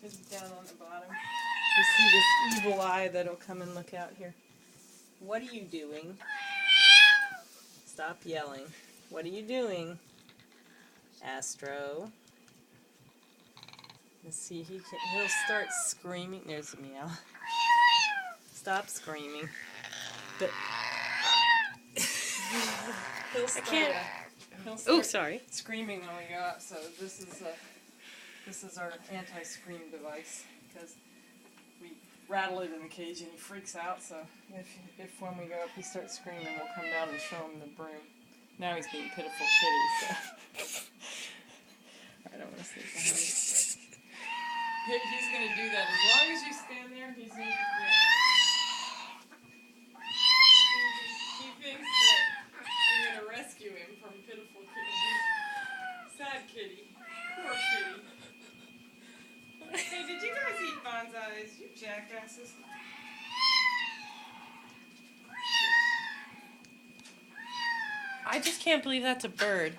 Just down on the bottom. You see this evil eye that'll come and look out here. What are you doing? Stop yelling. What are you doing? Astro. Let's see, he'll start screaming. There's a meow. Stop screaming. But he'll start, sorry. Screaming when we go up. So this is our anti-scream device, because we rattle it in the cage and he freaks out. So if when we go up he starts screaming, we'll come down and show him the broom. Now he's being pitiful kitty. So I don't want to sleep behind you. He's going to do that. As long as you stand there, he's going to do that. He thinks that you're going to rescue him from pitiful kitty. Sad kitty. Poor kitty. Hey, did you guys eat bonsais? You jackasses. I just can't believe that's a bird.